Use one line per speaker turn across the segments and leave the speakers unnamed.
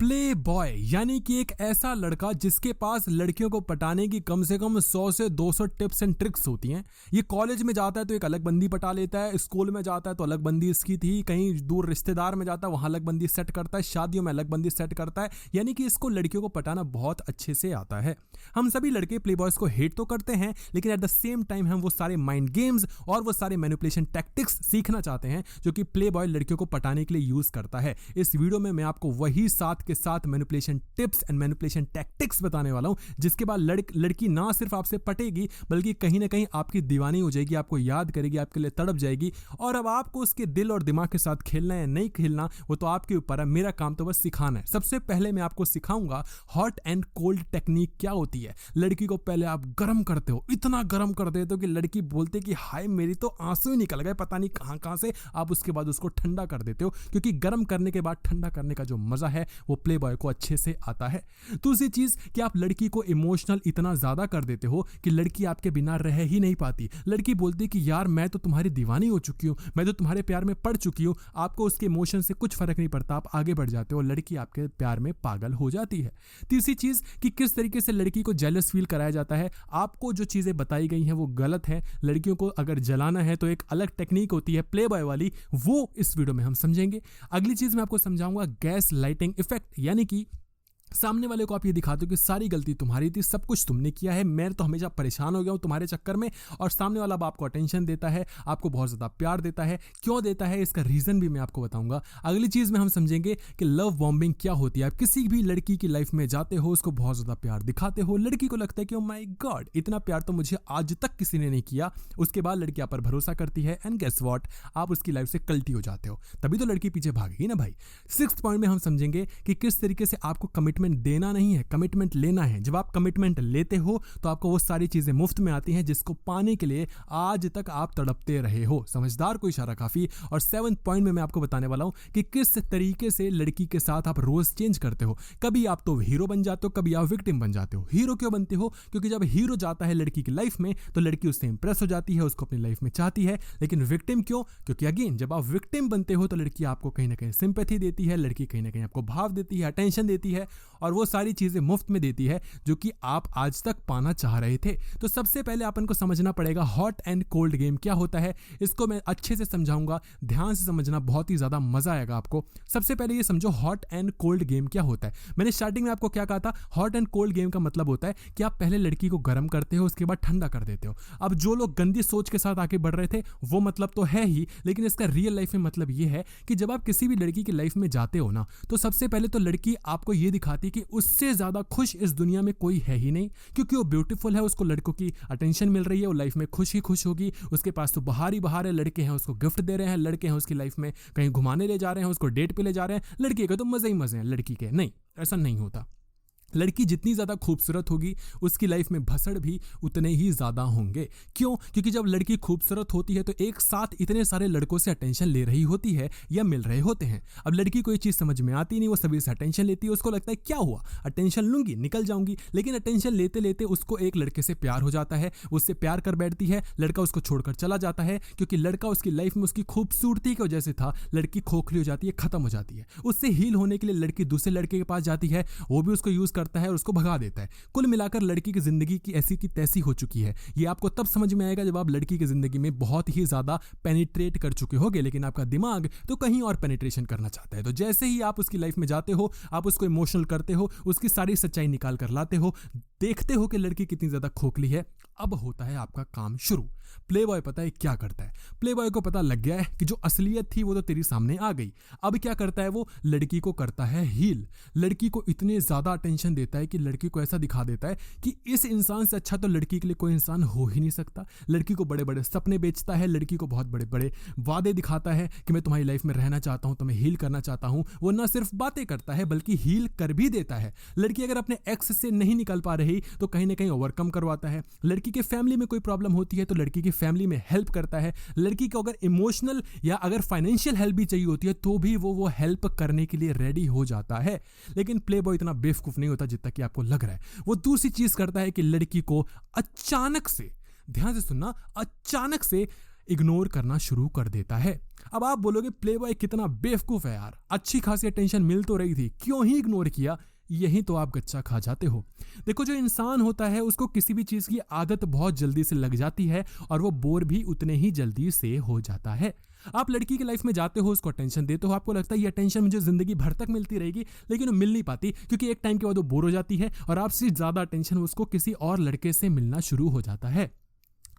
Play boy यानी कि एक ऐसा लड़का जिसके पास लड़कियों को पटाने की कम से कम 100 से 200 टिप्स एंड ट्रिक्स होती हैं। ये कॉलेज में जाता है तो एक अलग बंदी पटा लेता है, स्कूल में जाता है तो अलग बंदी इसकी थी, कहीं दूर रिश्तेदार में जाता है वहां अलग बंदी सेट करता है, शादियों में अलग बंदी सेट करता है। यानी कि इसको लड़कियों को पटाना बहुत अच्छे से आता है। हम सभी लड़के प्ले बॉयज को हेट तो करते हैं, लेकिन एट द सेम टाइम हम वो सारे माइंड गेम्स और वो सारे मैनिपुलेशन टैक्टिक्स सीखना चाहते हैं जो कि प्ले बॉय लड़कियों को पटाने के लिए यूज करता है। इस वीडियो में मैं आपको वही साथ के साथ manipulation tips and manipulation tactics बताने वाला हूं, जिसके बाद लड़की ना सिर्फ आपसे पटेगी बल्कि कहीं ना कहीं आपकी दीवानी हो जाएगी, आपको याद करेगी, आपके लिए तड़प जाएगी। और अब आपको उसके दिल और दिमाग के साथ खेलना है या नहीं खेलना वो तो आपके ऊपर है। मेरा काम तो बस सिखाना है। सबसे पहले मैं आपको सिखाऊंगा हॉट एंड कोल्ड टेक्निक क्या होती है। लड़की को पहले आप गर्म करते हो, इतना गर्म कर देते हो कि लड़की बोलते कि हाय मेरी तो आंसू ही निकल गए पता नहीं कहां से। आप उसके बाद उसको ठंडा कर देते हो, क्योंकि गर्म करने के बाद ठंडा करने का जो मजा है वो प्ले बॉय को अच्छे से आता है। दूसरी चीज कि आप लड़की को इमोशनल इतना ज्यादा कर देते हो कि लड़की आपके बिना रह ही नहीं पाती। लड़की बोलती कि यार मैं तो तुम्हारी दीवानी हो चुकी हूं, मैं तो तुम्हारे प्यार में पड़ चुकी हूं। आपको उसके इमोशन से कुछ फर्क नहीं पड़ता, आप आगे बढ़ जाते हो, लड़की आपके प्यार में पागल हो जाती है। तीसरी चीज कि किस तरीके से लड़की को जेलस फील कराया जाता है। आपको जो चीजें बताई गई हैं वो गलत है। लड़कियों को अगर जलाना है तो एक अलग टेक्निक होती है प्ले बॉय वाली, वो इस वीडियो में हम समझेंगे। अगली चीज मैं आपको समझाऊंगा गैस लाइटिंग इफेक्ट, यानी कि सामने वाले को आप ये दिखाते हो कि सारी गलती तुम्हारी थी, सब कुछ तुमने किया है, मैं तो हमेशा परेशान हो गया हूं तुम्हारे चक्कर में। और सामने वाला अब आपको अटेंशन देता है, आपको बहुत ज्यादा प्यार देता है। क्यों देता है इसका रीजन भी मैं आपको बताऊंगा। अगली चीज में हम समझेंगे कि लव बॉम्बिंग क्या होती है। आप किसी भी लड़की की लाइफ में जाते हो, उसको बहुत ज्यादा प्यार दिखाते हो, लड़की को लगता है कि ओ माय गॉड इतना प्यार तो मुझे आज तक किसी ने नहीं किया। उसके बाद लड़की आप पर भरोसा करती है एंड गेस व्हाट, आप उसकी लाइफ से कल्टी हो जाते हो। तभी तो लड़की पीछे भागेगी ना भाई। 6th पॉइंट में हम समझेंगे कि किस तरीके से आपको कमिटमेंट देना नहीं है, कमिटमेंट लेना है। जब आप कमिटमेंट लेते हो तो आपको वो सारी चीजें मुफ्त में आती हैं जिसको पाने के लिए आज तक आप तड़पते रहे हो। समझदार को इशारा काफी। और 7th पॉइंट में मैं आपको बताने वाला हूं कि किस तरीके से लड़की के साथ आप रोज चेंज करते हो। कभी आप तो हीरो बन जाते हो, कभी आप विक्टिम बन जाते हो। हीरो क्यों बनते हो? क्योंकि जब हीरो जाता है लड़की की लाइफ में तो लड़की उससे इंप्रेस हो जाती है, उसको अपनी लाइफ में चाहती है। लेकिन विक्टिम क्यों? क्योंकि अगेन जब आप विक्टिम बनते हो तो लड़की आपको कहीं ना कहीं सिंपैथी देती है, लड़की कहीं ना कहीं आपको भाव देती है, अटेंशन देती है और वो सारी चीजें मुफ्त में देती है जो कि आप आज तक पाना चाह रहे थे। तो सबसे पहले अपन को समझना पड़ेगा हॉट एंड कोल्ड गेम क्या होता है। इसको मैं अच्छे से समझाऊंगा, ध्यान से समझना, बहुत ही ज्यादा मजा आएगा आपको। सबसे पहले ये समझो हॉट एंड कोल्ड गेम क्या होता है। मैंने स्टार्टिंग में आपको क्या कहा था, हॉट एंड कोल्ड गेम का मतलब होता है कि आप पहले लड़की को गर्म करते हो, उसके बाद ठंडा कर देते हो। अब जो लोग गंदी सोच के साथ आगे बढ़ रहे थे वो मतलब तो है ही, लेकिन इसका रियल लाइफ में मतलब ये है कि जब आप किसी भी लड़की की लाइफ में जाते हो ना, तो सबसे पहले तो लड़की आपको ये दिखाती है कि उससे ज्यादा खुश इस दुनिया में कोई है ही नहीं, क्योंकि वो ब्यूटीफुल है, उसको लड़कों की अटेंशन मिल रही है, वो लाइफ में खुश ही खुश होगी। उसके पास तो बाहर ही बाहर है, लड़के हैं उसको गिफ्ट दे रहे हैं, लड़के हैं उसकी लाइफ में कहीं घुमाने ले जा रहे हैं, उसको डेट पे ले जा रहे हैं। लड़के के तो मजे ही मजे हैं, लड़की के नहीं, ऐसा नहीं होता। लड़की जितनी ज़्यादा खूबसूरत होगी उसकी लाइफ में भसड़ भी उतने ही ज़्यादा होंगे। क्यों? क्योंकि जब लड़की खूबसूरत होती है तो एक साथ इतने सारे लड़कों से अटेंशन ले रही होती है या मिल रहे होते हैं। अब लड़की को ये चीज़ समझ में आती नहीं, वो सभी से अटेंशन लेती है, उसको लगता है क्या हुआ, अटेंशन लूंगी निकल जाऊंगी। लेकिन अटेंशन लेते लेते उसको एक लड़के से प्यार हो जाता है, उससे प्यार कर बैठती है, लड़का उसको छोड़कर चला जाता है। क्योंकि लड़का उसकी लाइफ में उसकी खूबसूरती की वजह से था, लड़की खोखली हो जाती है, खत्म हो जाती है। उससे हील होने के लिए लड़की दूसरे लड़के के पास जाती है, वो भी उसको यूज करता है और उसको भगा देता है। कुल मिलाकर लड़की की जिंदगी की ऐसी की तैसी हो चुकी है। ये आपको तब समझ में आएगा जब आप लड़की की जिंदगी में बहुत ही ज्यादा पेनिट्रेट कर चुके होगे, लेकिन आपका दिमाग तो कहीं और पेनिट्रेशन करना चाहता है। तो जैसे ही आप उसकी लाइफ में जाते हो, आप उसको इमोशनल करते हो, उसकी सारी सच्चाई निकाल कर लाते हो, देखते हो कि लड़की कितनी ज्यादा खोखली है। अब होता है आपका काम शुरू। प्ले बॉय पता है क्या करता है? प्ले बॉय को पता लग गया है कि जो असलियत थी वो तो तेरी सामने आ गई। अब क्या करता है वो? लड़की को करता है हील। लड़की को इतने ज्यादा अटेंशन देता है कि लड़की को ऐसा दिखा देता है कि इस इंसान से अच्छा तो लड़की के लिए कोई इंसान हो ही नहीं सकता। लड़की को बड़े बड़े सपने बेचता है, लड़की को बहुत बड़े बड़े वादे दिखाता है कि मैं तुम्हारी लाइफ में रहना चाहता हूं, तुम्हें हील करना चाहता हूं। वो ना सिर्फ बातें करता है बल्कि हील कर भी देता है। लड़की अगर अपने एक्स से नहीं निकल पा रही तो कहीं ना कहीं ओवरकम करवाता है। लड़की के फैमिली में कोई प्रॉब्लम होती है तो लड़की की फैमिली में हेल्प करता है। लड़की को अगर इमोशनल या अगर फाइनेंशियल हेल्प भी चाहिए होती है तो भी वो हेल्प करने के लिए रेडी हो जाता है। लेकिन प्ले बॉय इतना बेवकूफ नहीं होता जितना कि आपको लग रहा है। वो दूसरी चीज करता है कि लड़की को अचानक से, ध्यान से सुनना, अचानक से इग्नोर करना शुरू कर देता है। अब आप बोलोगे प्लेबॉय कितना बेवकूफ है यार, अच्छी खासी अटेंशन मिल तो रही थी, क्यों ही इग्नोर किया। यही तो आप गच्चा खा जाते हो। देखो, जो इंसान होता है उसको किसी भी चीज की आदत बहुत जल्दी से लग जाती है और वो बोर भी उतने ही जल्दी से हो जाता है। आप लड़की की लाइफ में जाते हो, उसको अटेंशन देते हो, आपको लगता है ये अटेंशन मुझे जिंदगी भर तक मिलती रहेगी, लेकिन वो मिल नहीं पाती क्योंकि एक टाइम के बाद वो बोर हो जाती है और आपसे ज्यादा अटेंशन उसको किसी और लड़के से मिलना शुरू हो जाता है।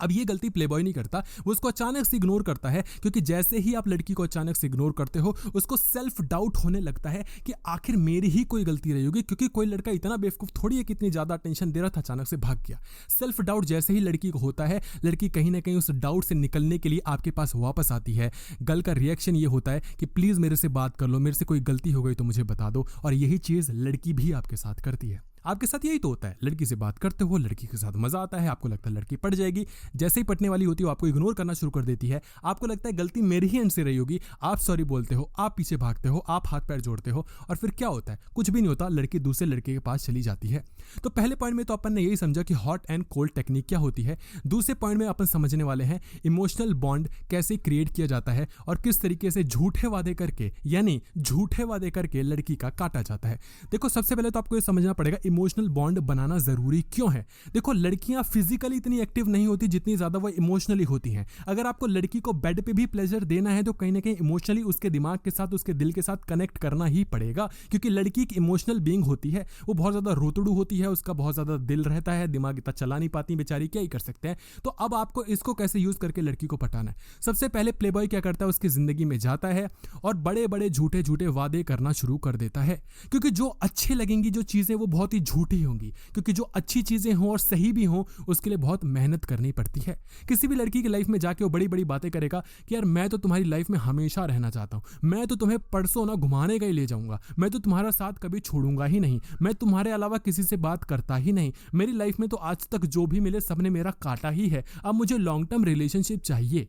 अब ये गलती प्लेबॉय नहीं करता, वो उसको अचानक से इग्नोर करता है, क्योंकि जैसे ही आप लड़की को अचानक से इग्नोर करते हो उसको सेल्फ डाउट होने लगता है कि आखिर मेरी ही कोई गलती रही होगी, क्योंकि कोई लड़का इतना बेवकूफ थोड़ी है कि इतनी ज्यादा अटेंशन दे रहा था, अचानक से भाग गया। सेल्फ डाउट जैसे ही लड़की को होता है, लड़की कहीं ना कहीं उस डाउट से निकलने के लिए आपके पास वापस आती है। गर्ल का रिएक्शन ये होता है कि प्लीज मेरे से बात कर लो, मेरे से कोई गलती हो गई तो मुझे बता दो, और यही चीज लड़की भी आपके साथ करती है। आपके साथ यही तो होता है, लड़की से बात करते हो, लड़की के साथ मजा आता है, आपको लगता है लड़की पट जाएगी, जैसे ही पटने वाली होती है वो आपको इग्नोर करना शुरू कर देती है, आपको लगता है गलती मेरी ही एंड से रही होगी, आप सॉरी बोलते हो, आप पीछे भागते हो, आप हाथ पैर जोड़ते हो, और फिर क्या होता है, कुछ भी नहीं होता, लड़की दूसरे लड़के के पास चली जाती है। तो पहले पॉइंट में तो अपन ने यही समझा कि हॉट एंड कोल्ड टेक्निक क्या होती है। दूसरे पॉइंट में अपन समझने वाले हैं इमोशनल बॉन्ड कैसे क्रिएट किया जाता है और किस तरीके से झूठे वादे करके, यानी झूठे वादे करके लड़की का काटा जाता है। देखो, सबसे पहले तो आपको ये समझना पड़ेगा इमोशनल बॉन्ड बनाना जरूरी क्यों है। देखो, लड़कियां फिजिकली इतनी एक्टिव नहीं होती जितनी ज्यादा वो इमोशनली होती हैं। अगर आपको लड़की को बेड पे भी प्लेजर देना है तो कहीं ना कहीं इमोशनली उसके दिमाग के साथ, उसके दिल के साथ कनेक्ट करना ही पड़ेगा, क्योंकि लड़की एक इमोशनल बीइंग होती है, वो बहुत ज्यादा रोतड़ू होती है, उसका बहुत ज्यादा दिल रहता है, दिमाग इतना चला नहीं पाती बेचारी, क्या ही कर सकते हैं। तो अब आपको इसको कैसे यूज करके लड़की को पटाना है। सबसे पहले प्लेबॉय क्या करता है, उसकी जिंदगी में जाता है और बड़े बड़े झूठे झूठे वादे करना शुरू कर देता है, क्योंकि जो अच्छे लगेंगी जो चीजें वो बहुत ही झूठी होंगी, क्योंकि जो अच्छी चीजें हों और सही भी हों उसके लिए बहुत मेहनत करनी पड़ती है। किसी भी लड़की की लाइफ में जाके वो बड़ी बड़ी बातें करेगा कि यार मैं तो तुम्हारी लाइफ में हमेशा रहना चाहता हूं, मैं तो तुम्हें परसों ना घुमाने का ही ले जाऊंगा, मैं तो तुम्हारा साथ कभी छोड़ूंगा ही नहीं, मैं तुम्हारे अलावा किसी से बात करता ही नहीं, मेरी लाइफ में तो आज तक जो भी मिले सबने मेरा काटा ही है, अब मुझे लॉन्ग टर्म रिलेशनशिप चाहिए।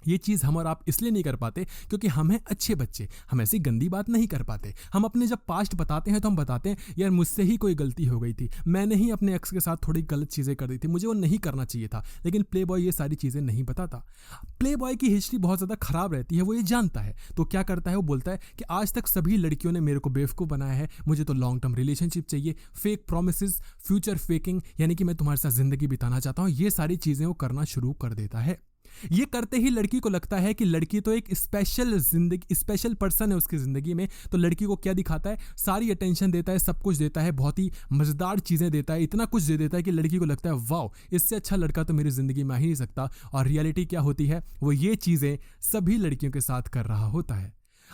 ये चीज़ हम और आप इसलिए नहीं कर पाते क्योंकि हम हैं अच्छे बच्चे, हम ऐसी गंदी बात नहीं कर पाते। हम अपने जब पास्ट बताते हैं तो हम बताते हैं यार मुझसे ही कोई गलती हो गई थी, मैंने ही अपने एक्स के साथ थोड़ी गलत चीज़ें कर दी थी, मुझे वो नहीं करना चाहिए था। लेकिन प्ले बॉय ये सारी चीज़ें नहीं बताता। प्ले बॉय की हिस्ट्री बहुत ज़्यादा खराब रहती है, वो ये जानता है। तो क्या करता है, वो बोलता है कि आज तक सभी लड़कियों ने मेरे को बेवकूफ़ बनाया है, मुझे तो लॉन्ग टर्म रिलेशनशिप चाहिए, फेक प्रोमिसेस, फ्यूचर फेकिंग, यानी कि मैं तुम्हारे साथ ज़िंदगी बिताना चाहता हूँ, ये सारी चीज़ें वो करना शुरू कर देता है। ये करते ही लड़की को लगता है कि लड़की तो एक स्पेशल पर्सन है उसकी जिंदगी में। तो लड़की को क्या दिखाता है, सारी अटेंशन देता है, सब कुछ देता है, बहुत ही मजेदार चीजें देता है, इतना कुछ दे देता है कि लड़की को लगता है वाह, इससे अच्छा लड़का तो मेरी जिंदगी में आ ही नहीं सकता। और रियलिटी क्या होती है, वो ये चीजें सभी लड़कियों के साथ कर रहा होता है।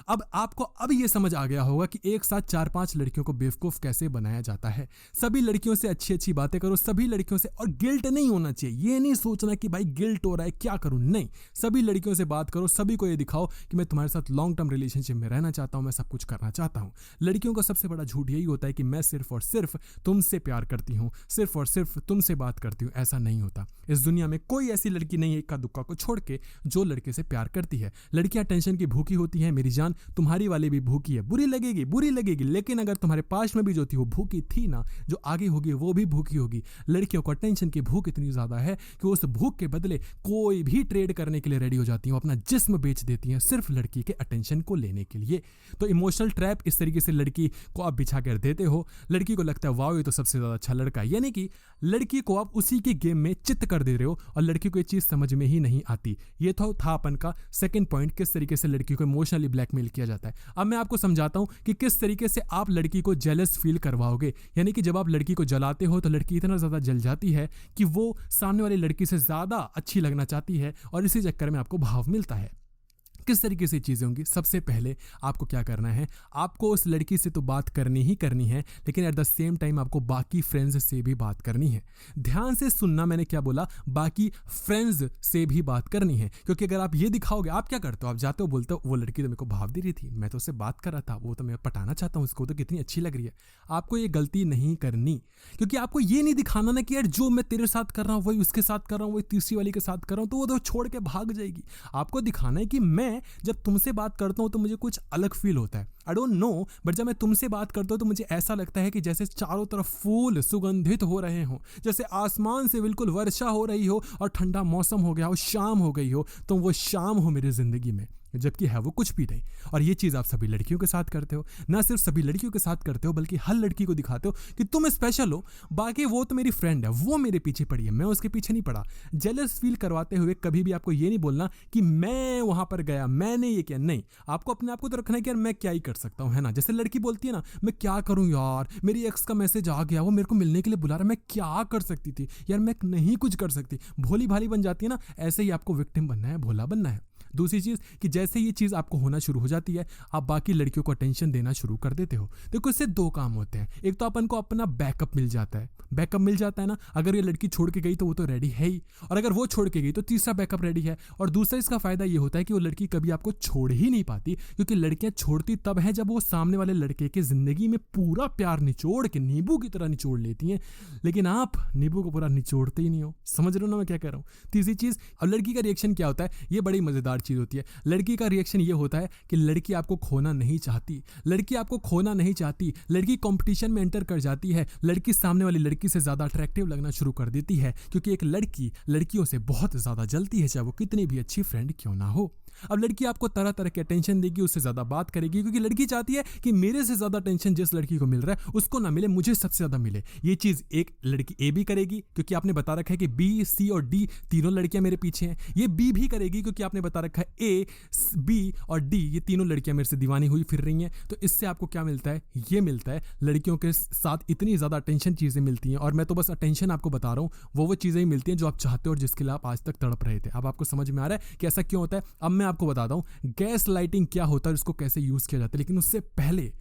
अब आपको अब ये समझ आ गया होगा कि एक साथ 4-5 लड़कियों को बेवकूफ कैसे बनाया जाता है। सभी लड़कियों से अच्छी अच्छी बातें करो, सभी लड़कियों से, और गिल्ट नहीं होना चाहिए, ये नहीं सोचना कि भाई गिल्ट हो रहा है क्या करूं, नहीं, सभी लड़कियों से बात करो, सभी को ये दिखाओ कि मैं तुम्हारे साथ लॉन्ग टर्म रिलेशनशिप में रहना चाहता हूं, मैं सब कुछ करना चाहता हूं। लड़कियों का सबसे बड़ा झूठ यही होता है कि मैं सिर्फ और सिर्फ तुमसे प्यार करती हूँ, सिर्फ और सिर्फ तुमसे बात करती हूँ। ऐसा नहीं होता। इस दुनिया में कोई ऐसी लड़की नहीं है इक्का दुक्का को छोड़ के जो लड़के से प्यार करती है। लड़कियां टेंशन की भूखी होती हैं मेरी जान, तुम्हारी वाली भी भूखी है, बुरी लगेगी, लेकिन अगर तुम्हारे पास में भी जो थी वो भूखी थी ना, जो आगे होगी वो भी भूखी होगी। लड़कियों को टेंशन की भूख इतनी ज्यादा है कि उस भूख के बदले कोई भी ट्रेड करने के लिए रेडी हो जाती हैं, अपना जिस्म बेच देती हैं सिर्फ लड़की के अटेंशन को लेने के लिए। तो इमोशनल ट्रैप इस तरीके से लड़की को आप बिछा कर देते हो, लड़की को लगता है वाह ये तो सबसे ज्यादा अच्छा लड़का है, यानी कि लड़की को आप उसी के गेम में चित्त कर दे रहे हो और लड़की को ये चीज समझ में ही नहीं आती। ये तो था अपन का सेकंड पॉइंट, किस तरीके से लड़की को इमोशनली ब्लैकमेल किया जाता है। अब मैं आपको समझाता हूं कि किस तरीके से आप लड़की को जेलस फील करवाओगे। यानी कि जब आप लड़की को जलाते हो तो लड़की इतना ज्यादा जल जाती है कि वो सामने वाली लड़की से ज्यादा अच्छी लगना चाहती है और इसी चक्कर में आपको भाव मिलता है। किस तरीके से चीज़ें होंगी, सबसे पहले आपको क्या करना है, आपको उस लड़की से तो बात करनी ही करनी है, लेकिन एट द सेम टाइम आपको बाकी फ्रेंड्स से भी बात करनी है। ध्यान से सुनना, मैंने क्या बोला, बाकी फ्रेंड्स से भी बात करनी है। क्योंकि अगर आप ये दिखाओगे, आप क्या करते हो, आप जाते हो बोलते हो वो लड़की तो मेरे को भाव दे रही थी, मैं तो उससे बात कर रहा था, वो तो मैं पटाना चाहता हूँ उसको, तो कितनी अच्छी लग रही है। आपको ये गलती नहीं करनी, क्योंकि आपको ये नहीं दिखाना ना कि यार जो मैं तेरे साथ कर रहा हूँ वही उसके साथ कर रहा हूँ, वही तीसरी वाली के साथ कर रहा हूँ, तो वो तो छोड़ के भाग जाएगी। आपको दिखाना है कि मैं मैं जब तुमसे बात करता हूँ तो मुझे कुछ अलग फील होता है, आई डोंट नो, बट जब मैं तुमसे बात करता हूँ तो मुझे ऐसा लगता है कि जैसे चारों तरफ फूल सुगंधित हो रहे हों, जैसे आसमान से बिल्कुल वर्षा हो रही हो और ठंडा मौसम हो गया हो, शाम हो गई हो, तो वो शाम हो मेरी जिंदगी में, जबकि है वो कुछ भी नहीं। और ये चीज़ आप सभी लड़कियों के साथ करते हो, ना सिर्फ सभी लड़कियों के साथ करते हो बल्कि हर लड़की को दिखाते हो कि तुम स्पेशल हो, बाकी वो तो मेरी फ्रेंड है, वो मेरे पीछे पड़ी है, मैं उसके पीछे नहीं पड़ा। जेलस फील करवाते हुए कभी भी आपको ये नहीं बोलना कि मैं वहां पर गया, मैंने ये किया, नहीं, आपको अपने आप को तो रखना है कि यार मैं क्या ही कर सकता हूँ, है ना। जैसे लड़की बोलती है ना, मैं क्या करूँ यार, मेरी एक्स का मैसेज आ गया, वो मेरे को मिलने के लिए बुला रहा है, मैं क्या कर सकती थी यार, मैं नहीं कुछ कर सकती, भोली भाली बन जाती है ना। ऐसे ही आपको विक्टिम बनना है, भोला बनना है। दूसरी चीज कि जैसे ये चीज आपको होना शुरू हो जाती है, आप बाकी लड़कियों को अटेंशन देना शुरू कर देते हो। देखो इससे दो काम होते हैं, एक तो अपन को अपना बैकअप मिल जाता है, बैकअप मिल जाता है ना, अगर ये लड़की छोड़ के गई तो वो तो रेडी है ही, और अगर वो छोड़ के गई तो तीसरा बैकअप रेडी है। और दूसरा इसका फायदा ये होता है कि वो लड़की कभी आपको छोड़ ही नहीं पाती, क्योंकि लड़कियां छोड़ती तब है जब वो सामने वाले लड़के की जिंदगी में पूरा प्यार निचोड़ के नींबू की तरह निचोड़ लेती हैं, लेकिन आप नींबू को पूरा निचोड़ते ही नहीं हो। समझ रहे हो ना मैं क्या कह रहा हूँ। तीसरी चीज, अब लड़की का रिएक्शन क्या होता है, ये बड़ी मजेदार चीज होती है। लड़की का रिएक्शन ये होता है कि लड़की आपको खोना नहीं चाहती, लड़की आपको खोना नहीं चाहती, लड़की कंपटीशन में एंटर कर जाती है, लड़की सामने वाली लड़की से ज्यादा अट्रैक्टिव लगना शुरू कर देती है, क्योंकि एक लड़की लड़कियों से बहुत ज्यादा जलती है, चाहे वो कितनी भी अच्छी फ्रेंड क्यों ना हो। अब लड़की आपको तरह तरह के अटेंशन देगी, उससे ज्यादा बात करेगी, क्योंकि लड़की चाहती है कि मेरे से ज्यादा अटेंशन जिस लड़की को मिल रहा है उसको ना मिले, मुझे सबसे ज्यादा मिले। ये चीज एक लड़की ए भी करेगी, क्योंकि आपने बता रखा है कि बी, सी और डी तीनों लड़कियां मेरे पीछे हैं। ये बी भी करेगी, क्योंकि आपने बता रखा है ए, बी और डी ये तीनों लड़कियां मेरे से दीवानी हुई फिर रही हैं। तो इससे आपको क्या मिलता है, ये मिलता है लड़कियों के साथ इतनी ज्यादा अटेंशन चीजें मिलती हैं, और मैं तो बस अटेंशन आपको बता रहा हूँ, वो चीजें ही मिलती हैं जो आप चाहते हो और जिसके लिए आप आज तक तड़प रहे थे। अब आपको समझ में आ रहा है कि ऐसा क्यों होता है। अब मैं आपको बताता हूँ गैस लाइटिंग क्या होता है, उसको कैसे यूज किया जाता है। लेकिन उससे पहले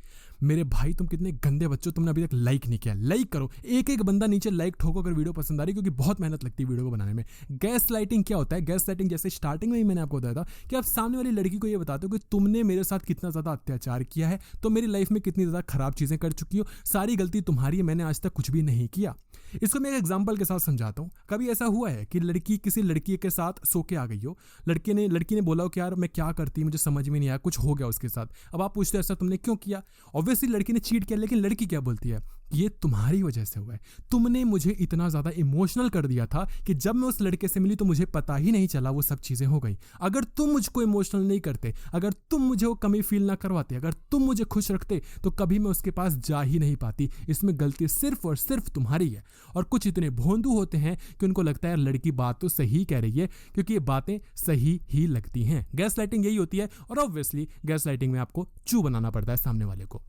मेरे भाई, तुम कितने गंदे बच्चों, तुमने अभी तक लाइक नहीं किया, लाइक करो। एक एक बंदा नीचे लाइक ठोको अगर वीडियो पसंद आ रही है, क्योंकि बहुत मेहनत लगती है वीडियो को बनाने में। गैस लाइटिंग क्या होता है, गैस लाइटिंग जैसे स्टार्टिंग में ही मैंने आपको बताया था कि आप सामने वाली लड़की को ये बताते हो कि तुमने मेरे साथ कितना ज्यादा अत्याचार किया है, तो मेरी लाइफ में कितनी ज्यादा खराब चीजें कर चुकी हो, सारी गलती तुम्हारी है, मैंने आज तक कुछ भी नहीं किया। इसको मैं एक एग्जांपल के साथ समझाता हूँ। कभी ऐसा हुआ है कि लड़की किसी लड़की के साथ सो के आ गई हो, लड़की ने बोला हो कि यार मैं क्या करती, मुझे समझ में नहीं आया, कुछ हो गया उसके साथ। अब आप पूछते हो ऐसा तुमने क्यों किया, ऑब्वियसली लड़की ने चीट किया, लेकिन लड़की क्या बोलती है, ये तुम्हारी वजह से हुआ है, तुमने मुझे इतना ज्यादा इमोशनल कर दिया था कि जब मैं उस लड़के से मिली तो मुझे पता ही नहीं चला वो सब चीजें हो गई। अगर तुम मुझको इमोशनल नहीं करते, अगर तुम मुझे वो कमी फील ना करवाते, अगर तुम मुझे खुश रखते, तो कभी मैं उसके पास जा ही नहीं पाती। इसमें गलती सिर्फ और सिर्फ तुम्हारी है। और कुछ इतने भोंदू होते हैं कि उनको लगता है लड़की बात तो सही कह रही है, क्योंकि ये बातें सही ही लगती हैं। गैस लाइटिंग यही होती है, और ऑब्वियसली गैस लाइटिंग में आपको चू बनाना पड़ता है सामने वाले को।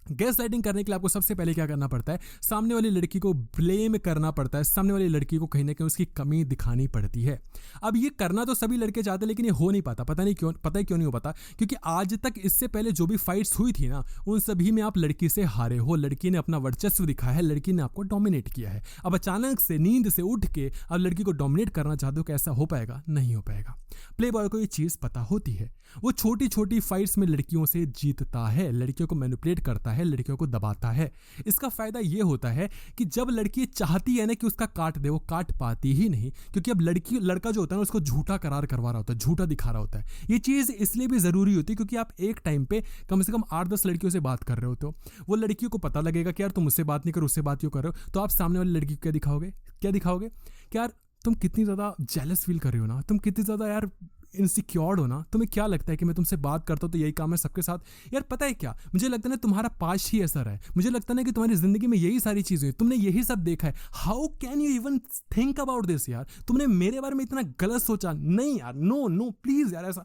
गैस लाइटिंग करने के लिए आपको सबसे पहले क्या करना पड़ता है, सामने वाली लड़की को ब्लेम करना पड़ता है, सामने वाली लड़की को कहीं ना कहीं उसकी कमी दिखानी पड़ती है। अब ये करना तो सभी लड़के चाहते हैं, लेकिन ये हो नहीं पाता। पता नहीं क्यों, पता है क्यों नहीं हो पाता, क्योंकि आज तक इससे पहले जो भी फाइट्स हुई थी ना, उन सभी में आप लड़की से हारे हो, लड़की ने अपना वर्चस्व दिखाया है, लड़की ने आपको डोमिनेट किया है। अब अचानक से नींद से उठ के अब लड़की को डोमिनेट करना चाहते हो, कैसा हो पाएगा, नहीं हो पाएगा। प्ले बॉय को ये चीज पता होती है, वो छोटी छोटी फाइट्स में लड़कियों से जीतता है, लड़कियों को मैनिपुलेट करता है, लड़कियों को दबाता है। इसका फायदा ये होता है कि जब लड़की चाहती है ना कि उसका काट दे, वो काट पाती ही नहीं, क्योंकि अब लड़का जो होता है ना, उसको झूठा करार करवा रहा होता है, झूठा दिखा रहा होता है। ये चीज इसलिए भी जरूरी होती है क्योंकि आप एक टाइम पे कम से कम 8-10 लड़कियों से बात कर रहे होते हो। वो लड़कियों को पता लगेगा कि यार तुम मुझसे बात नहीं करो, उससे बात क्यों कर रहे हो, तो आप सामने वाली लड़की को क्या दिखाओगे कि यार तुम कितनी ज्यादा जेलस फील कर रहे हो ना, तुम कितनी ज्यादा यार इनसिक्योर्ड हो ना, तुम्हें क्या लगता है कि मैं तुमसे बात करता हूँ तो यही काम है सबके साथ। यार पता है क्या, मुझे लगता है ना तुम्हारा पास्ट ही ऐसा है, मुझे लगता है ना कि तुम्हारी जिंदगी में यही सारी चीजें, तुमने यही सब देखा है। How can you even think about this यार, तुमने मेरे बारे में इतना गलत सोचा, नहीं यार, नो प्लीज यार, ऐसा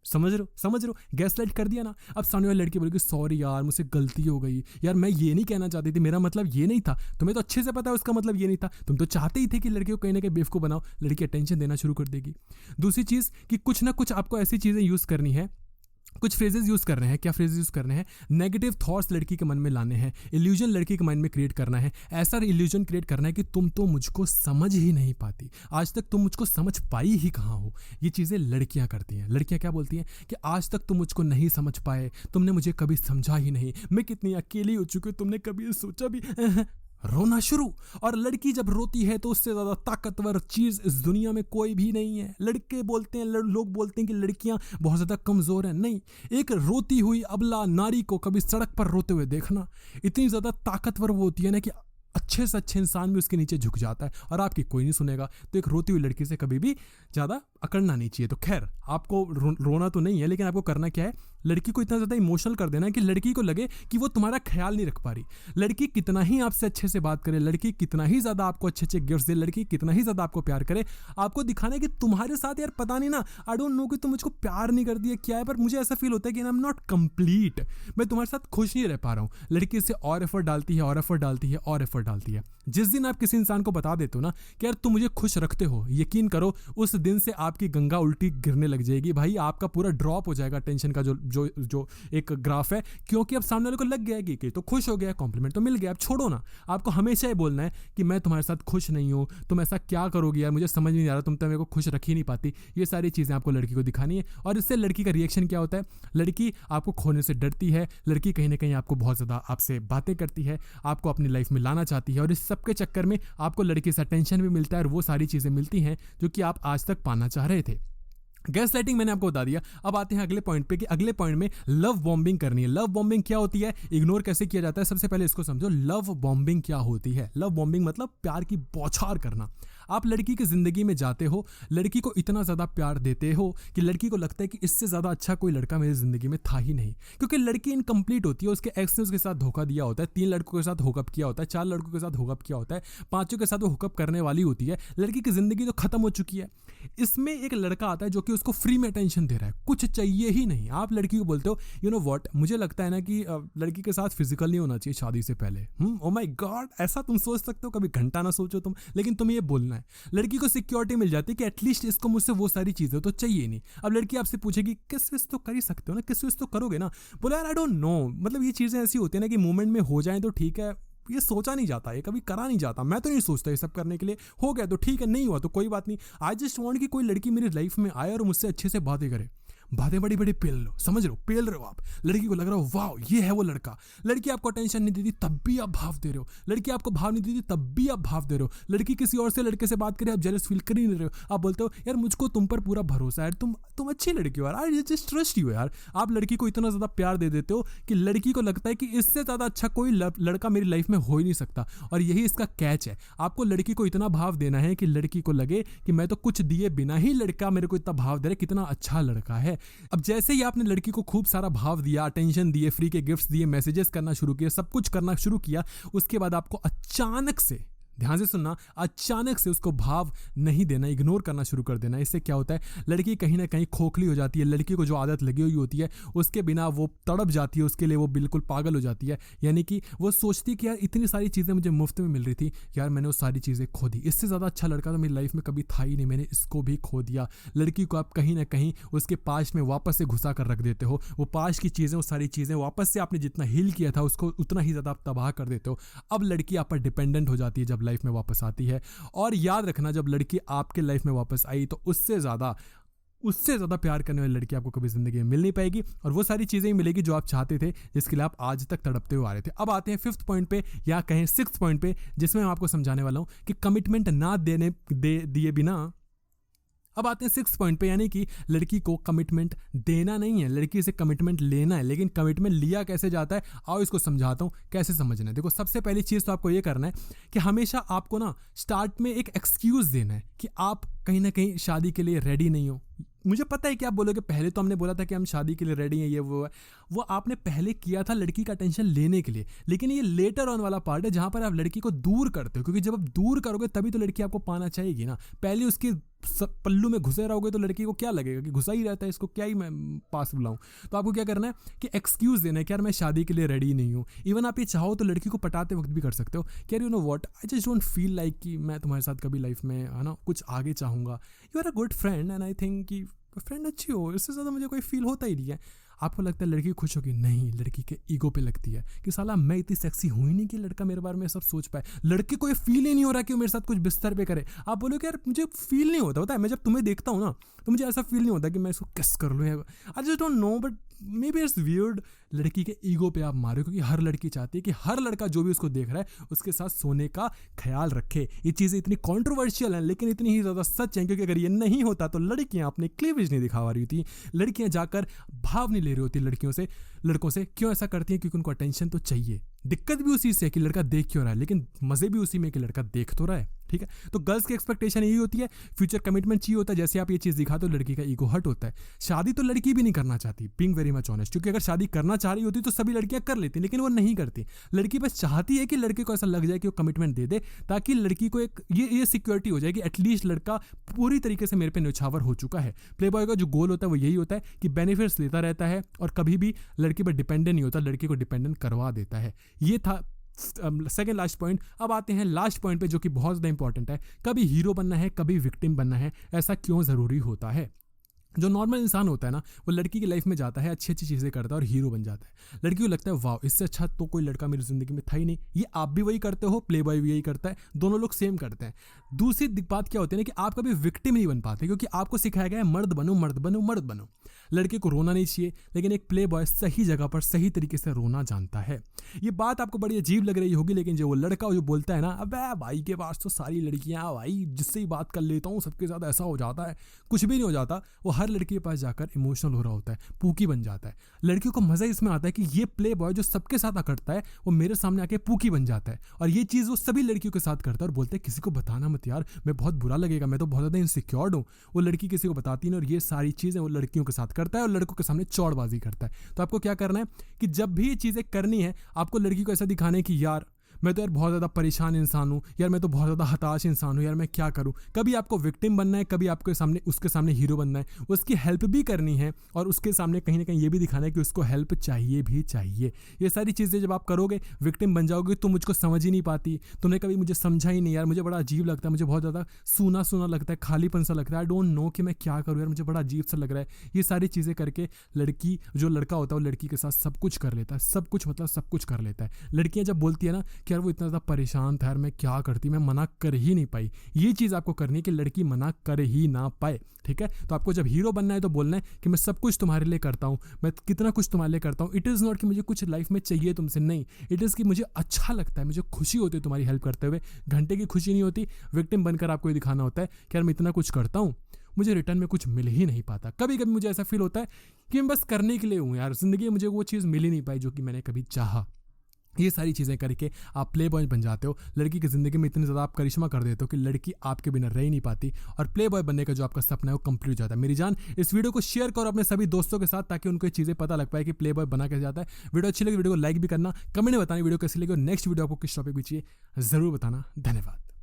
समझ रहे हो, गैस लाइट कर दिया ना। अब सामने वाली लड़की बोलेगी सॉरी यार, मुझसे गलती हो गई यार, मैं ये नहीं कहना चाहती थी, मेरा मतलब ये नहीं था, तुम्हें तो अच्छे से पता है उसका मतलब ये नहीं था, तुम तो चाहते ही थे कि लड़की को कहीं ना कहीं बेवकूफ बनाओ। लड़की अटेंशन देना शुरू कर देगी। दूसरी चीज कि कुछ ना कुछ आपको ऐसी चीजें यूज करनी है, कुछ फ्रेजेस यूज कर रहे हैं। क्या फ्रेजेस यूज करने हैं, नेगेटिव थॉट्स लड़की के मन में लाने हैं, इल्यूजन लड़की के माइंड में क्रिएट करना है। ऐसा इल्यूजन क्रिएट करना है कि तुम तो मुझको समझ ही नहीं पाती, आज तक तुम मुझको समझ पाई ही कहाँ हो। ये चीजें लड़कियां करती हैं। लड़कियां क्या बोलती हैं कि आज तक तुम मुझको नहीं समझ पाए, तुमने मुझे कभी समझा ही नहीं, मैं कितनी अकेली हो चुकी हूँ, तुमने कभी सोचा भी रोना शुरू। और लड़की जब रोती है तो उससे ज्यादा ताकतवर चीज इस दुनिया में कोई भी नहीं है। लड़के बोलते हैं, लोग बोलते हैं कि लड़कियां बहुत ज्यादा कमजोर हैं। नहीं, एक रोती हुई अबला नारी को कभी सड़क पर रोते हुए देखना, इतनी ज्यादा ताकतवर वो होती है ना कि अच्छे से अच्छे इंसान भी उसके नीचे झुक जाता है और आपकी कोई नहीं सुनेगा। तो एक रोती हुई लड़की से कभी भी ज़्यादा अकड़ना नहीं चाहिए। तो खैर, आपको रोना तो नहीं है, लेकिन आपको करना क्या है, लड़की को इतना ज़्यादा इमोशनल कर देना कि लड़की को लगे कि वो तुम्हारा ख्याल नहीं रख पा रही। लड़की कितना ही आपसे अच्छे से बात करे, लड़की कितना ही ज़्यादा आपको अच्छे अच्छे गिफ्ट्स दे, लड़की कितना ही ज़्यादा आपको प्यार करे, आपको दिखाना है कि तुम्हारे साथ यार पता नहीं ना, आई डोंट नो कि तुम मुझको प्यार नहीं करती है क्या है, पर मुझे ऐसा फील होता है कि आई एम नॉट कंप्लीट, मैं तुम्हारे साथ खुश नहीं रह पा रहा हूँ। लड़की इससे और एफर्ट डालती है और एफर्ट डालती है और एफर्ट डालती है। जिस दिन आप किसी इंसान को बता देते हो ना कि यार तुम मुझे खुश रखते हो, यकीन करो उस दिन से आपकी गंगा उल्टी गिरने लग जाएगी भाई। आपका पूरा ड्रॉप हो जाएगा टेंशन का जो एक ग्राफ है, क्योंकि अब सामने वाले को लग गया है कि तो खुश हो गया, कॉम्प्लीमेंट तो मिल गया। अब छोड़ो ना, आपको हमेशा ये बोलना है कि मैं तुम्हारे साथ खुश नहीं हूँ, तुम ऐसा क्या करोगी यार, मुझे समझ नहीं आ रहा, तुम तो मेरे को खुश रख ही नहीं पाती। ये सारी चीज़ें आपको लड़की को दिखानी है। और इससे लड़की का रिएक्शन क्या होता है, लड़की आपको खोने से डरती है, लड़की कहीं ना कहीं आपको बहुत ज़्यादा आपसे बातें करती है, आपको अपनी लाइफ में लाना चाहती है, और इस सब के चक्कर में आपको लड़की से अटेंशन भी मिलता है और वो सारी चीज़ें मिलती हैं जो कि आप आज तक पाना चाह रहे थे। गैसलाइटिंग मैंने आपको बता दिया। अब आते हैं अगले पॉइंट पे कि अगले पॉइंट में लव बॉम्बिंग करनी है। लव बॉम्बिंग क्या होती है, इग्नोर कैसे किया जाता है, सबसे पहले इसको समझो। लव बॉम्बिंग क्या होती है? लव बॉम्बिंग मतलब प्यार की बौछार करना। आप लड़की की जिंदगी में जाते हो, लड़की को इतना ज़्यादा प्यार देते हो कि लड़की को लगता है कि इससे ज़्यादा अच्छा कोई लड़का मेरी ज़िंदगी में था ही नहीं, क्योंकि लड़की इनकम्प्लीट होती है। उसके एक्स ने उसके साथ धोखा दिया होता है, 3 लड़कों के साथ हुकअप किया होता है, 4 लड़कों के साथ हुकअप किया होता है, 5 के साथ वो हुकअप करने वाली होती है। लड़की की ज़िंदगी तो खत्म हो चुकी है। इसमें एक लड़का आता है जो कि उसको फ्री में अटेंशन दे रहा है, कुछ चाहिए ही नहीं। आप लड़की को बोलते हो यू नो व्हाट, मुझे लगता है ना कि लड़की के साथ फिजिकल नहीं होना चाहिए शादी से पहले। ओ माय गॉड, ऐसा तुम सोच सकते हो? कभी घंटा ना सोचो तुम, लेकिन तुम्हें ये बोलना है। लड़की को सिक्योरिटी मिल जाती है कि एटलीस्ट इसको मुझसे वो सारी चीज़ें तो चाहिए नहीं। अब लड़की आपसे पूछेगी किस विस तो कर ही सकते हो ना, किस विस तो करोगे ना। बोला यार आई डोंट नो, मतलब ये चीज़ें ऐसी होती है ना कि मोमेंट में हो जाए तो ठीक है, ये सोचा नहीं जाता, ये कभी करा नहीं जाता। मैं तो नहीं सोचता ये सब करने के लिए, हो गया तो ठीक है, नहीं हुआ तो कोई बात नहीं। आई जस्ट वांट कि कोई लड़की मेरी लाइफ में आए और मुझसे अच्छे से बातें करे, बातें बड़ी बड़ी पेल लो, समझ लो, पेल रहे हो आप। लड़की को लग रहा हो वाह ये है वो लड़का। लड़की आपको अटेंशन नहीं देती तब भी आप भाव दे रहे हो, लड़की आपको भाव नहीं देती तब भी आप भाव दे रहे हो। लड़की किसी और से लड़के से बात करे, आप जेलस फील कर ही नहीं रहे हो। आप बोलते हो यार मुझको तुम पर पूरा भरोसा है, तुम अच्छी लड़की हो यार, आई जस्ट ट्रस्ट यू यार। आप लड़की को इतना ज़्यादा प्यार दे देते हो कि लड़की को लगता है कि इससे ज़्यादा अच्छा कोई लड़का मेरी लाइफ में हो ही नहीं सकता। और यही इसका कैच है, आपको लड़की को इतना भाव देना है कि लड़की को लगे कि मैं तो कुछ दिए बिना ही लड़का मेरे को इतना भाव दे रहा है, कितना अच्छा लड़का है। अब जैसे ही आपने लड़की को खूब सारा भाव दिया, अटेंशन दिए, फ्री के गिफ्ट्स दिए, मैसेजेस करना शुरू किए, सब कुछ करना शुरू किया, उसके बाद आपको अचानक से, ध्यान से सुनना, अचानक से उसको भाव नहीं देना, इग्नोर करना शुरू कर देना। इससे क्या होता है, लड़की कहीं ना कहीं खोखली हो जाती है। लड़की को जो आदत लगी हुई होती है उसके बिना वो तड़प जाती है, उसके लिए वो बिल्कुल पागल हो जाती है। यानी कि वो सोचती है कि यार इतनी सारी चीज़ें मुझे मुफ्त में मिल रही थी, यार मैंने वो सारी चीज़ें खो दी, इससे ज़्यादा अच्छा लड़का तो मेरी लाइफ में कभी था ही नहीं, मैंने इसको भी खो दिया। लड़की को आप कहीं ना कहीं उसके पास्ट में वापस से घुसा कर रख देते हो। वो पास्ट की चीज़ें, वो सारी चीज़ें वापस से आपने जितना हील किया था उसको उतना ही ज़्यादा आप तबाह कर देते हो। अब लड़की आप पर डिपेंडेंट हो जाती है जब लाइफ में वापस आती है। और याद रखना, जब लड़की आपके लाइफ में वापस आई तो उससे ज़्यादा प्यार करने वाली लड़की आपको कभी ज़िंदगी में मिल नहीं पाएगी, और वो सारी चीज़ें ही मिलेगी जो आप चाहते थे, जिसके लिए आप आज तक तड़पते हुए आ रहे थे। अब आते हैं 5th पॉइंट पे, या कहें 6th पॉइंट पे, जिसमें मैं आपको समझाने वाला हूँ कि कमिटमेंट ना दिए बिना। अब आते हैं 6th पॉइंट पे, यानी कि लड़की को कमिटमेंट देना नहीं है, लड़की से कमिटमेंट लेना है। लेकिन कमिटमेंट लिया कैसे जाता है, आओ इसको समझाता हूँ कैसे समझना है। देखो, सबसे पहली चीज़ तो आपको ये करना है कि हमेशा आपको ना स्टार्ट में एक एक्सक्यूज़ देना है कि आप कहीं ना कहीं शादी के लिए रेडी नहीं हो। मुझे पता है कि आप बोलोगे पहले तो हमने बोला था कि हम शादी के लिए रेडी हैं, ये वो है, वो आपने पहले किया था लड़की का अटेंशन लेने के लिए। लेकिन ये लेटर ऑन वाला पार्ट है जहाँ पर आप लड़की को दूर करते हो, क्योंकि जब आप दूर करोगे तभी तो लड़की आपको पाना चाहेगी ना। पहले उसकी पल्लू में घुसे रहोगे तो लड़की को क्या लगेगा कि घुसा ही रहता है, इसको क्या ही मैं पास बुलाऊं। तो आपको क्या करना है कि एक्सक्यूज़ देना है कि यार मैं शादी के लिए रेडी नहीं हूँ। इवन आप ये चाहो तो लड़की को पटाते वक्त भी कर सकते हो कि यार you know what, I just don't feel like कि मैं तुम्हारे साथ कभी लाइफ में, है ना, कुछ आगे चाहूँगा। You are a good friend and I think कि फ्रेंड अच्छी हो, इससे ज़्यादा मुझे कोई फील होता ही नहीं है। आपको लगता है लड़की खुश होगी, नहीं, लड़की के ईगो पे लगती है कि साला मैं इतनी सेक्सी हुई नहीं कि लड़का मेरे बारे में सब सोच पाए। लड़के को ये फील ही नहीं हो रहा कि वो मेरे साथ कुछ बिस्तर पे करे। आप बोलो कि यार मुझे फील नहीं होता, पता है, मैं जब तुम्हें देखता हूँ ना तो मुझे ऐसा फील नहीं होता कि मैं इसको किस कर लूँ। I just don't know, but may be it's weird. लड़की के ईगो पे आप मारो, क्योंकि हर लड़की चाहती है कि हर लड़का जो भी उसको देख रहा है उसके साथ सोने का ख्याल रखे। ये चीज़ें इतनी कॉन्ट्रोवर्शियल हैं लेकिन इतनी ही ज़्यादा सच हैं, क्योंकि अगर ये नहीं होता तो लड़कियां अपने क्लीवेज नहीं दिखा रही होती, लड़कियां जाकर भाव नहीं ले रही होती लड़कों से। क्यों ऐसा करती हैं? क्योंकि उनको अटेंशन तो चाहिए। दिक्कत भी उसी से कि लड़का देख क्यों रहा है, लेकिन मज़े भी उसी में कि लड़का देख तो रहा है। ठीक है, तो गर्ल्स की एक्सपेक्टेशन यही होती है, फ्यूचर कमिटमेंट चाहिए होता है। जैसे आप ये चीज़ दिखाते हो लड़की का ईगो हर्ट होता है। शादी तो लड़की भी नहीं करना चाहती, बीइंग वेरी मच ऑनेस्ट, क्योंकि अगर शादी करना चाह रही होती तो सभी लड़कियां कर लेती, लेकिन वो नहीं करती। लड़की बस चाहती है कि लड़के को ऐसा लग जाए कि वो कमिटमेंट दे दे, ताकि लड़की को एक ये सिक्योरिटी हो जाए कि एटलीस्ट लड़का पूरी तरीके से मेरे पे न्यौछावर हो चुका है। प्ले बॉय का जो गोल होता है वो यही होता है कि बेनिफिट्स लेता रहता है और कभी भी लड़की पर डिपेंडेंट नहीं होता, लड़की को डिपेंडेंट करवा देता है। ये था सेकेंड लास्ट पॉइंट। अब आते हैं लास्ट पॉइंट पे, जो कि बहुत ज़्यादा इंपॉर्टेंट है। कभी हीरो बनना है, कभी विक्टिम बनना है, ऐसा क्यों ज़रूरी होता है? जो नॉर्मल इंसान होता है ना, वो लड़की की लाइफ में जाता है, अच्छी अच्छी चीज़ें करता है और हीरो बन जाता है। लड़की को लगता है वाह, इससे अच्छा तो कोई लड़का मेरी ज़िंदगी में था ही नहीं। ये आप भी वही करते हो, प्ले बॉय भी यही करता है, दोनों लोग सेम करते हैं। दूसरी बात क्या होती है ना कि आप कभी विक्टिम नहीं बन पाते, क्योंकि आपको सिखाया गया है मर्द बनो मर्द बनो मर्द बनो। लड़के को रोना नहीं चाहिए, लेकिन एक प्ले बॉय सही जगह पर सही तरीके से रोना जानता है। ये बात आपको बड़ी अजीब लग रही होगी, लेकिन जो वो लड़का जो बोलता है ना, अबे भाई के पास तो सारी लड़कियां, भाई जिससे ही बात कर लेता हूँ सबके साथ ऐसा हो जाता है, कुछ भी नहीं हो जाता। वो हर लड़की के पास जाकर इमोशनल हो रहा होता है, पूकी बन जाता है। लड़कियों को मजा इसमें आता है कि ये प्ले बॉय जो सबके साथ करता है वो मेरे सामने आके पूकी बन जाता है, और ये चीज़ वो सभी लड़कियों के साथ करता है और बोलते हैं किसी को बताना मत यार, मैं बहुत बुरा लगेगा, मैं तो बहुत ज़्यादा इनसिक्योर्ड हूँ। वो लड़की किसी को बताती नहीं, और ये सारी चीज़ें वो लड़कियों के साथ करता है और लड़कों के सामने चौड़बाजी करता है। तो आपको क्या करना है कि जब भी ये चीज़ें करनी है, आपको लड़की को ऐसा दिखाना है कि यार मैं तो यार बहुत ज़्यादा परेशान इंसान हूँ, यार मैं तो बहुत ज़्यादा हताश इंसान हूँ, यार मैं क्या करूँ। कभी आपको विक्टिम बनना है, कभी आपके सामने उसके सामने हीरो बनना है, उसकी हेल्प भी करनी है और उसके सामने कहीं ना कहीं ये भी दिखाना है कि उसको हेल्प चाहिए भी चाहिए। ये सारी चीज़ें जब आप करोगे, विक्टिम बन जाओगे, तुम मुझको समझ ही नहीं पाती, तुमने कभी मुझे समझा ही नहीं यार, मुझे बड़ा अजीब लगता है, मुझे बहुत ज़्यादा सूना सूना लगता है, खालीपन सा लगता है, आई डोंट नो कि मैं क्या करूँ यार, मुझे बड़ा अजीब सा लग रहा है। ये सारी चीज़ें करके लड़की, जो लड़का होता है वो लड़की के साथ सब कुछ कर लेता है, सब कुछ मतलब सब कुछ कर लेता है। लड़कियाँ जब बोलती है ना कि यार वो इतना ज़्यादा परेशान था यार, मैं क्या करती, मैं मना कर ही नहीं पाई, ये चीज़ आपको करनी है कि लड़की मना कर ही ना पाए। ठीक है, तो आपको जब हीरो बनना है तो बोलना है कि मैं सब कुछ तुम्हारे लिए करता हूँ, मैं कितना कुछ तुम्हारे लिए करता हूँ। इट इज़ नॉट कि मुझे कुछ लाइफ में चाहिए तुमसे, नहीं, इट इज़ कि मुझे अच्छा लगता है, मुझे खुशी होती है तुम्हारी हेल्प करते हुए। घंटे की खुशी नहीं होती। विक्टिम बनकर आपको ये दिखाना होता है कि यार मैं इतना कुछ करता हूँ, मुझे रिटर्न में कुछ मिल ही नहीं पाता। कभी कभी मुझे ऐसा फील होता है कि मैं बस करने के लिए हूँ यार, ज़िंदगी में मुझे वो चीज़ मिल ही नहीं पाई जो कि मैंने कभी चाहा। ये सारी चीज़ें करके आप प्ले बॉय बन जाते हो। लड़की की ज़िंदगी में इतनी ज़्यादा आप करिश्मा कर देते हो कि लड़की आपके बिना रह ही नहीं पाती, और प्ले बॉय बनने का जो आपका सपना है वो कंप्लीट हो जाता है। मेरी जान, इस वीडियो को शेयर करो अपने सभी दोस्तों के साथ, ताकि उनको ये चीज़ें पता लग पाए कि प्ले बॉय बना कैसे जाता है। वीडियो अच्छी लगी वीडियो को लाइक भी करना, कमेंट में बताना वीडियो कैसी लगी, और नेक्स्ट वीडियो आपको किस टॉपिक भी चाहिए ज़रूर बताना। धन्यवाद।